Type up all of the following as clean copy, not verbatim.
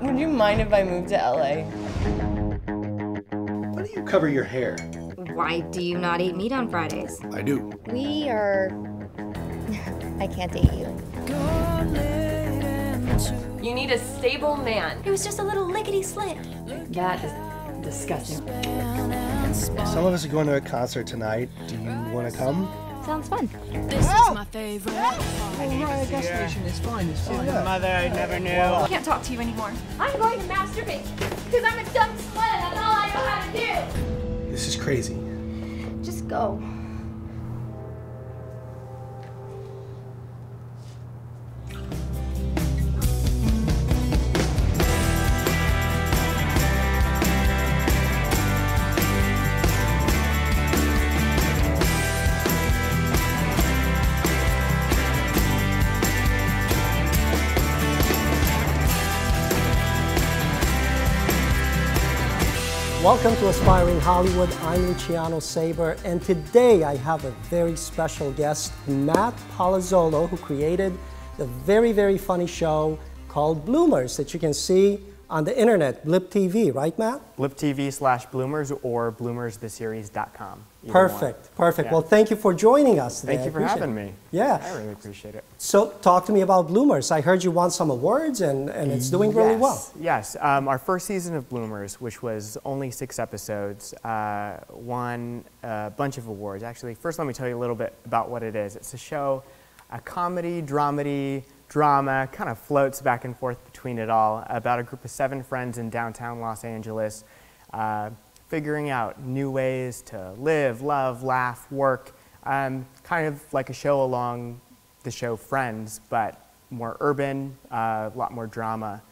Would you mind if I moved to LA? Why do you cover your hair? Why do you not eat meat on Fridays? I do. We are... I can't date you. You need a stable man. It was just a little lickety slit. That is disgusting. Some of us are going to a concert tonight. Do you want to come? Sounds fun. This is my favorite. Oh, right, gas station. It's fine. It's fine. Mother, I never knew. I can't talk to you anymore. I'm going to masturbate because I'm a dumb slut and that's all I know how to do. This is crazy. Just go. Welcome to Aspiring Hollywood. I'm Luciano Saber, and today I have a very special guest, Matt Palazzolo, who created the very, very funny show called Bloomers that you can see on the internet, Blip TV, right, Matt? Blip TV/Bloomers or bloomerstheseries.com. Perfect, perfect. Yeah. Well, thank you for joining us today. Thank you for having me. Yeah. I really appreciate it. So talk to me about Bloomers. I heard you won some awards and it's doing really well. Yes, our first season of Bloomers, which was only 6 episodes, won a bunch of awards. Actually, first let me tell you a little bit about what it is. It's a show, a comedy, dramedy, drama, kind of floats back and forth between it all, about a group of 7 friends in downtown Los Angeles, figuring out new ways to live, love, laugh, work, kind of like a show along the show Friends, but more urban, a lot more drama.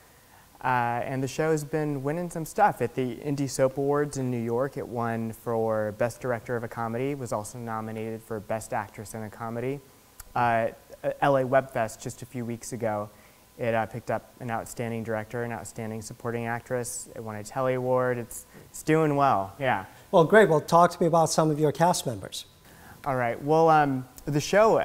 And the show's been winning some stuff. At the Indie Soap Awards in New York, it won for Best Director of a Comedy, was also nominated for Best Actress in a Comedy. LA Webfest just a few weeks ago, it picked up an Outstanding Director, an Outstanding Supporting Actress. It won a Telly Award. It's doing well, yeah. Well, great. Well, talk to me about some of your cast members. All right, well, the show,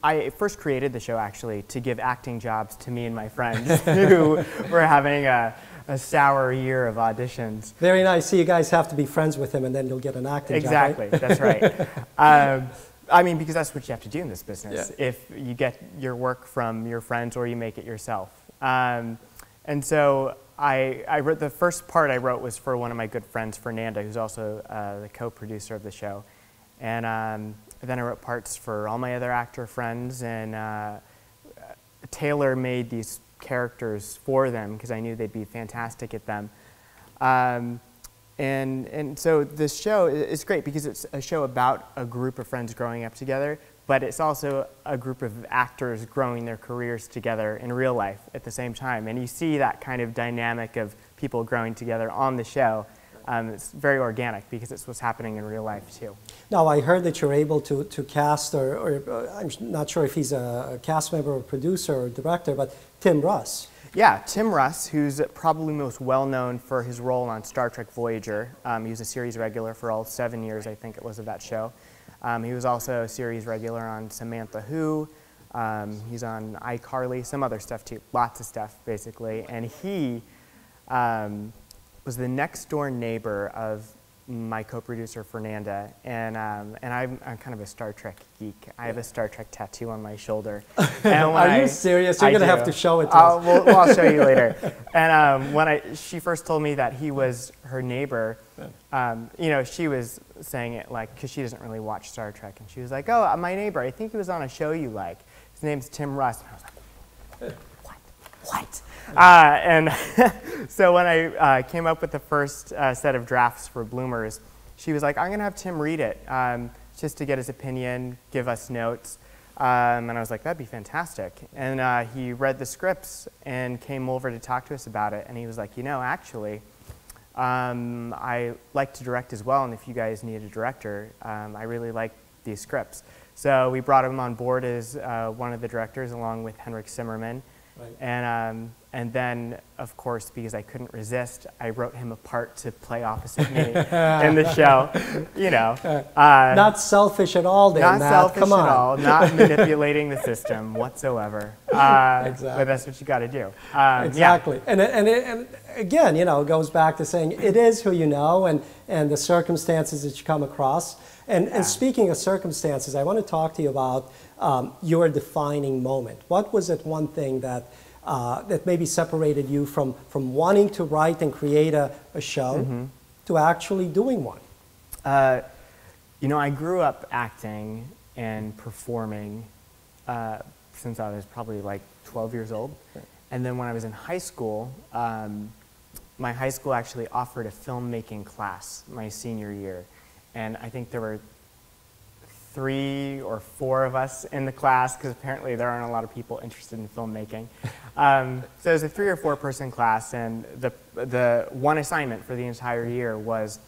I first created the show actually to give acting jobs to me and my friends who were having a sour year of auditions. Very nice. So you guys have to be friends with him and then you'll get an acting job, right? Exactly, that's right. I mean, because that's what you have to do in this business. Yeah. If you get your work from your friends or you make it yourself. And so I wrote, the first part I wrote was for one of my good friends, Fernanda, who's also the co-producer of the show. And then I wrote parts for all my other actor friends, and Taylor made these characters for them because I knew they'd be fantastic at them. And so this show is great because it's a show about a group of friends growing up together, but it's also a group of actors growing their careers together in real life at the same time. And you see that kind of dynamic of people growing together on the show. It's very organic because it's what's happening in real life too. Now, I heard that you're able to cast, or I'm not sure if he's a cast member or producer or director, but Tim Russ. Yeah, Tim Russ, who's probably most well known for his role on Star Trek Voyager. He was a series regular for all 7 years, I think it was, of that show. He was also a series regular on Samantha Who. He's on iCarly, some other stuff too, lots of stuff basically. And he was the next door neighbor of my co-producer Fernanda, and I'm kind of a Star Trek geek. I have a Star Trek tattoo on my shoulder. And Are you serious? You're going to have to show it to us. Well, I'll show you later. And when she first told me that he was her neighbor, you know, she was saying it like, because she doesn't really watch Star Trek, and she was like, "Oh, my neighbor, I think he was on a show you like. His name's Tim Russ." And I was like, what? And so when I came up with the first set of drafts for Bloomers, she was like, "I'm going to have Tim read it just to get his opinion, give us notes." And I was like, "That'd be fantastic." And he read the scripts and came over to talk to us about it. And he was like, "You know, actually, I like to direct as well, and if you guys need a director, I really like these scripts." So we brought him on board as one of the directors along with Henrik Zimmerman. Right. And then, of course, because I couldn't resist, I wrote him a part to play opposite me in the show. You know, not selfish at all, there, not Matt. selfish Come on. at all, not manipulating the system whatsoever. Exactly. But that's what you got to do. Exactly. Yeah. And again, you know, it goes back to saying it is who you know and the circumstances that you come across. And speaking of circumstances, I want to talk to you about your defining moment. What was it one thing that that maybe separated you from wanting to write and create a show to actually doing one? You know, I grew up acting and performing since I was probably like 12 years old. Right. And then when I was in high school, my high school actually offered a filmmaking class my senior year. And I think there were 3 or 4 of us in the class, because apparently there aren't a lot of people interested in filmmaking. So it was a 3 or 4 person class, and the one assignment for the entire year was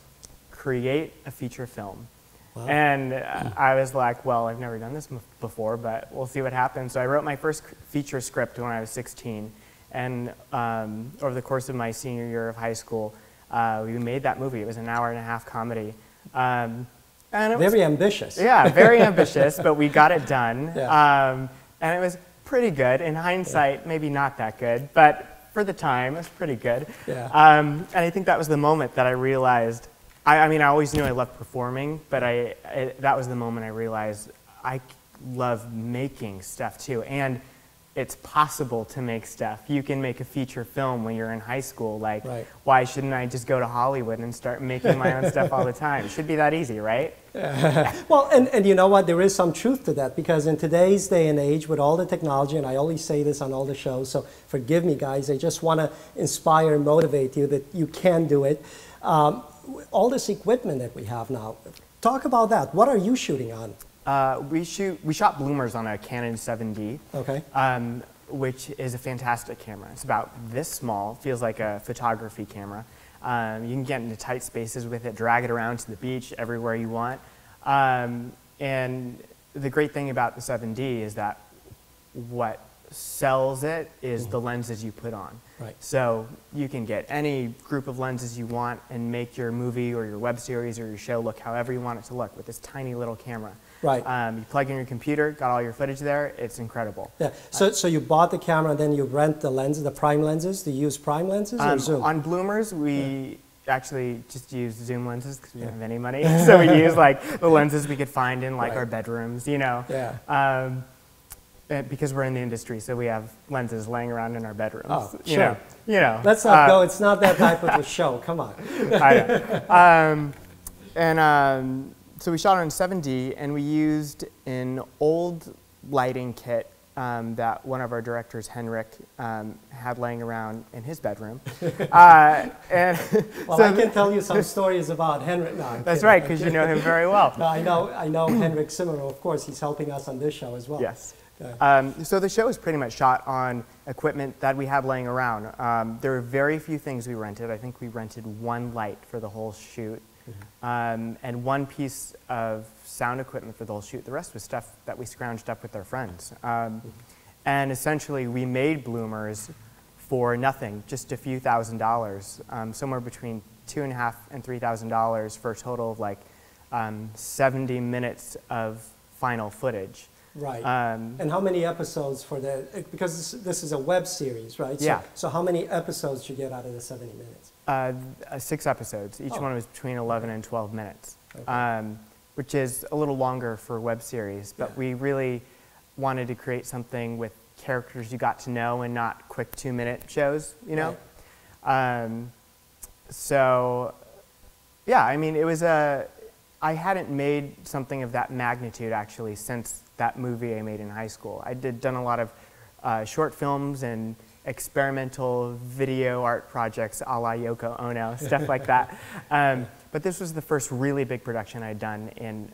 create a feature film. Wow. And I was like, well, I've never done this before, but we'll see what happens. So I wrote my first feature script when I was 16, and over the course of my senior year of high school, we made that movie. It was an hour-and-a-half comedy. And it very was, ambitious. Yeah, very ambitious, but we got it done. Yeah. And it was pretty good. In hindsight, maybe not that good, but for the time, it was pretty good. Yeah. And I think that was the moment that I realized, I mean, I always knew I loved performing, but that was the moment I realized I love making stuff too. And it's possible to make stuff. You can make a feature film when you're in high school. Like, right. Why shouldn't I just go to Hollywood and start making my own stuff all the time? It should be that easy, right? Well, and you know what? There is some truth to that, because in today's day and age, with all the technology, and I always say this on all the shows, so forgive me, guys. I just want to inspire and motivate you that you can do it. All this equipment that we have now, talk about that. What are you shooting on? We shot bloomers on a Canon 7D, okay. Which is a fantastic camera. It's about this small, feels like a photography camera. You can get into tight spaces with it, drag it around to the beach, everywhere you want. And the great thing about the 7D is that what sells it is the lenses you put on. Right. So you can get any group of lenses you want and make your movie or your web series or your show look however you want it to look with this tiny little camera. Right. You plug in your computer, got all your footage there, it's incredible. Yeah. So you bought the camera and then you rent the lenses, the prime lenses? Do you use prime lenses or zoom? On bloomers, we actually just use zoom lenses because we didn't have any money. So we use like the lenses we could find in like our bedrooms, you know. Yeah. Because we're in the industry, so we have lenses laying around in our bedrooms. Oh, sure. You know. Let's not go. It's not that type of a show. Come on. I know. So we shot on 7D, and we used an old lighting kit that one of our directors, Henrik, had laying around in his bedroom. Well, I can tell you some stories about Henrik. No, that's right, because you know him very well. No, I know Henrik Zimmer. Of course, he's helping us on this show as well. Yes. So the show is pretty much shot on equipment that we had laying around. There were very few things we rented. I think we rented 1 light for the whole shoot, and 1 piece of sound equipment for the whole shoot. The rest was stuff that we scrounged up with our friends. And essentially, we made bloomers for nothing, just a few $1,000s, somewhere between $2,500 and $3,000 for a total of like 70 minutes of final footage. Right. And how many episodes for that? Because this is a web series, right? Yeah. So how many episodes did you get out of the 70 minutes? 6 episodes. Each one was between 11 and 12 minutes, okay. Which is a little longer for a web series. But we really wanted to create something with characters you got to know and not quick 2-minute shows, you know? Right. So, yeah, I mean, it was I hadn't made something of that magnitude actually since that movie I made in high school. I done a lot of short films and experimental video art projects a la Yoko Ono, stuff like that. But this was the first really big production I'd done in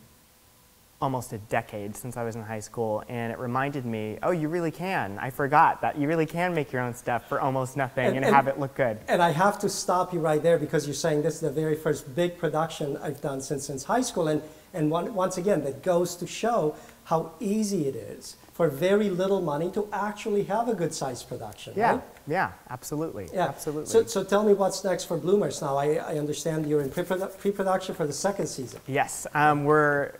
almost a decade since I was in high school, and it reminded me, oh, you really can. I forgot that you really can make your own stuff for almost nothing and have it look good. And I have to stop you right there because you're saying this is the very first big production I've done since high school, and once again, that goes to show how easy it is for very little money to actually have a good sized production, Yeah, right? yeah, absolutely, Yeah. absolutely. So tell me what's next for Bloomers now. I understand you're in pre-production for the second season. Yes, we're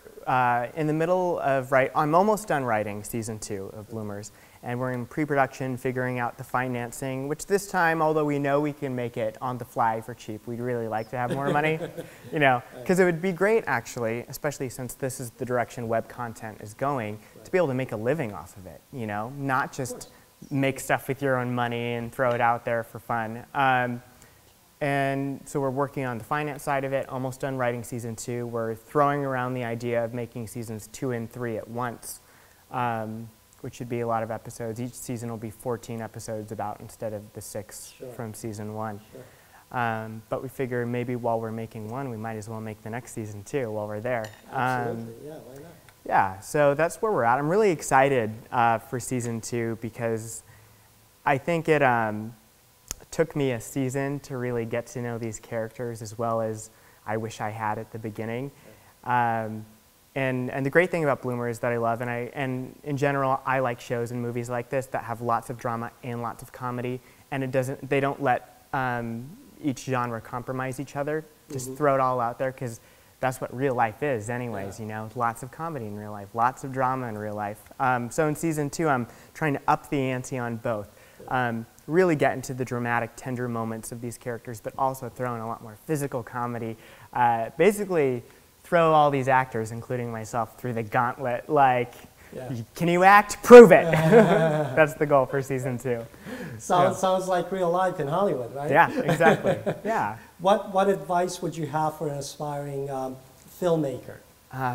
in the middle of I'm almost done writing season 2 of Bloomers, and we're in pre-production figuring out the financing, which this time, although we know we can make it on the fly for cheap, we'd really like to have more money, you know, because it would be great actually, especially since this is the direction web content is going, to be able to make a living off of it, you know, not just make stuff with your own money and throw it out there for fun. And so we're working on the finance side of it, almost done writing season 2. We're throwing around the idea of making seasons 2 and 3 at once, which should be a lot of episodes. Each season will be 14 episodes about instead of the 6 from season 1. Sure. But we figure maybe while we're making one, we might as well make the next season too while we're there. Absolutely, yeah, why not? Yeah, so that's where we're at. I'm really excited for season 2 because I think it took me a season to really get to know these characters as well as I wish I had at the beginning. And the great thing about Bloomers that I love, and in general, I like shows and movies like this that have lots of drama and lots of comedy, and they don't let each genre compromise each other. Just throw it all out there because that's what real life is anyways, you know, lots of comedy in real life, lots of drama in real life. So in season 2, I'm trying to up the ante on both. Really get into the dramatic, tender moments of these characters, but also throw in a lot more physical comedy. Basically, throw all these actors, including myself, through the gauntlet. Like, can you act? Prove it. That's the goal for season 2. Sounds like real life in Hollywood, right? Yeah, exactly. Yeah. What advice would you have for an aspiring filmmaker?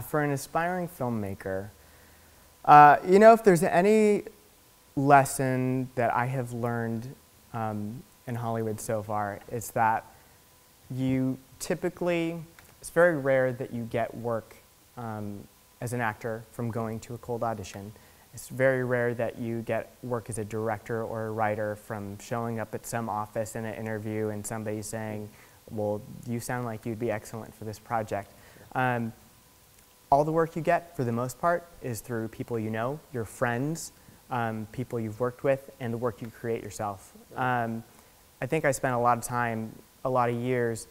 For an aspiring filmmaker, you know, if there's any lesson that I have learned in Hollywood so far, it's that it's very rare that you get work as an actor from going to a cold audition. It's very rare that you get work as a director or a writer from showing up at some office in an interview and somebody saying, well, you sound like you'd be excellent for this project. All the work you get, for the most part, is through people you know, your friends, people you've worked with, and the work you create yourself. I think I spent a lot of time, a lot of years,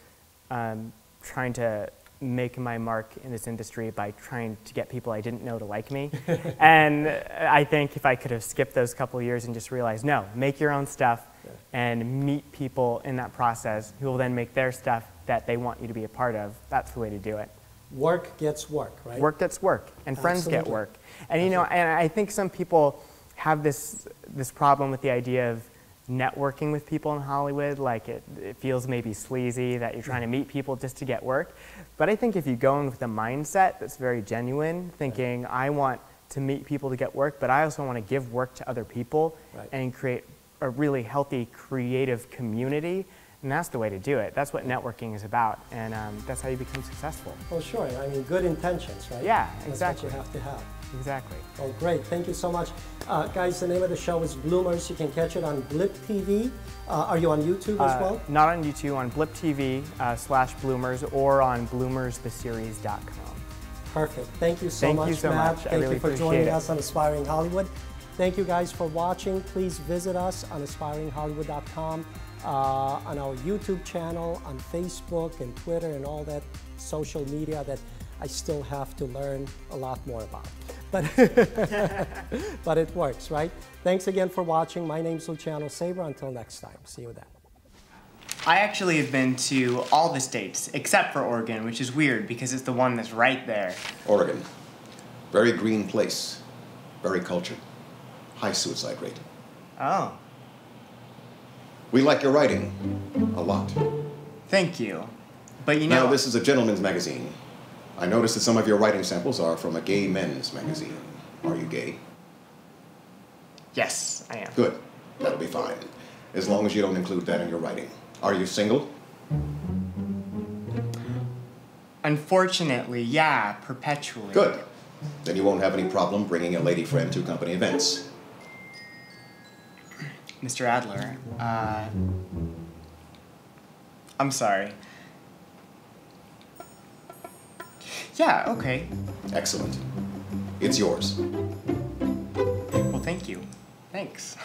trying to make my mark in this industry by trying to get people I didn't know to like me. And I think if I could have skipped those couple of years and just realized, no, make your own stuff and meet people in that process who will then make their stuff that they want you to be a part of, that's the way to do it. Work gets work, right? Work gets work, and friends get work. And you know, and I think some people have this problem with the idea of networking with people in Hollywood, like it feels maybe sleazy that you're trying to meet people just to get work. But I think if you go in with a mindset that's very genuine, thinking I want to meet people to get work, but I also want to give work to other people and create a really healthy, creative community, and that's the way to do it. That's what networking is about, and that's how you become successful. Well, sure. I mean, good intentions, right? Yeah, that's exactly. what you have to have. Exactly. Oh, great. Thank you so much. Guys, the name of the show is Bloomers. You can catch it on Blip TV. Are you on YouTube as well? Not on YouTube, on Blip TV /Bloomers or on bloomerstheseries.com. Perfect. Thank you so much, Matt. Thank you for joining us on Aspiring Hollywood. Thank you guys for watching. Please visit us on aspiringhollywood.com, on our YouTube channel, on Facebook and Twitter and all that social media that I still have to learn a lot more about. But, but it works, right? Thanks again for watching. My name's Luciano Saber. Until next time. See you then. I actually have been to all the states except for Oregon, which is weird because it's the one that's right there. Oregon. Very green place. Very cultured. High suicide rate. Oh. We like your writing a lot. Thank you. But you know... Now, this is a gentleman's magazine. I noticed that some of your writing samples are from a gay men's magazine. Are you gay? Yes, I am. Good. That'll be fine. As long as you don't include that in your writing. Are you single? Unfortunately, yeah, perpetually. Good. Then you won't have any problem bringing a lady friend to company events. Mr. Adler, I'm sorry. Yeah, okay. Excellent. It's yours. thank you. Thanks.